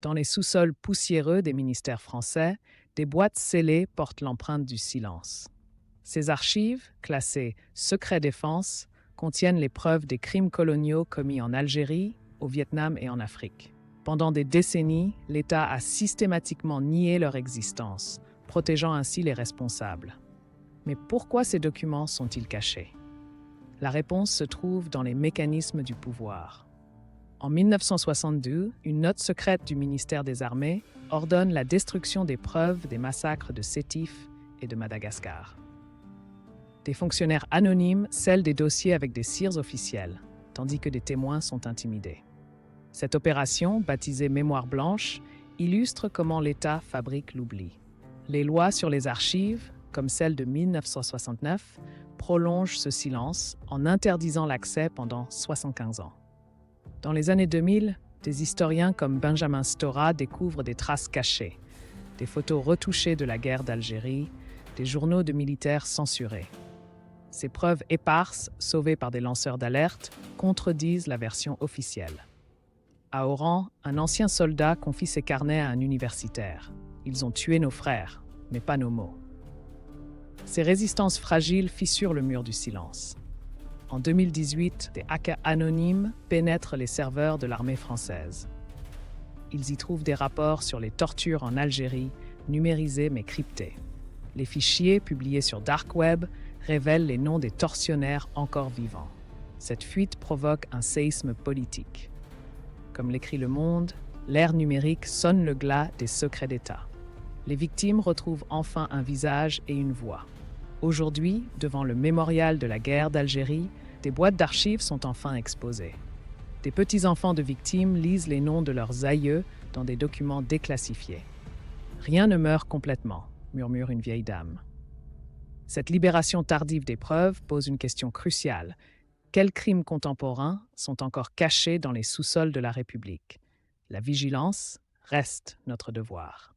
Dans les sous-sols poussiéreux des ministères français, des boîtes scellées portent l'empreinte du silence. Ces archives, classées secret défense, contiennent les preuves des crimes coloniaux commis en Algérie, au Vietnam et en Afrique. Pendant des décennies, l'État a systématiquement nié leur existence, protégeant ainsi les responsables. Mais pourquoi ces documents sont-ils cachés? La réponse se trouve dans les mécanismes du pouvoir. En 1962, une note secrète du ministère des Armées ordonne la destruction des preuves des massacres de Sétif et de Madagascar. Des fonctionnaires anonymes scellent des dossiers avec des cires officielles, tandis que des témoins sont intimidés. Cette opération, baptisée Mémoire blanche, illustre comment l'État fabrique l'oubli. Les lois sur les archives, comme celle de 1969, prolongent ce silence en interdisant l'accès pendant 75 ans. Dans les années 2000, des historiens comme Benjamin Stora découvrent des traces cachées, des photos retouchées de la guerre d'Algérie, des journaux de militaires censurés. Ces preuves éparses, sauvées par des lanceurs d'alerte, contredisent la version officielle. À Oran, un ancien soldat confie ses carnets à un universitaire. Ils ont tué nos frères, mais pas nos mots. Ces résistances fragiles fissurent le mur du silence. En 2018, des hackers anonymes pénètrent les serveurs de l'armée française. Ils y trouvent des rapports sur les tortures en Algérie, numérisés mais cryptés. Les fichiers publiés sur Dark Web révèlent les noms des tortionnaires encore vivants. Cette fuite provoque un séisme politique. Comme l'écrit Le Monde, l'ère numérique sonne le glas des secrets d'État. Les victimes retrouvent enfin un visage et une voix. Aujourd'hui, devant le mémorial de la guerre d'Algérie, des boîtes d'archives sont enfin exposées. Des petits-enfants de victimes lisent les noms de leurs aïeux dans des documents déclassifiés. Rien ne meurt complètement, murmure une vieille dame. Cette libération tardive des preuves pose une question cruciale. Quels crimes contemporains sont encore cachés dans les sous-sols de la République? La vigilance reste notre devoir.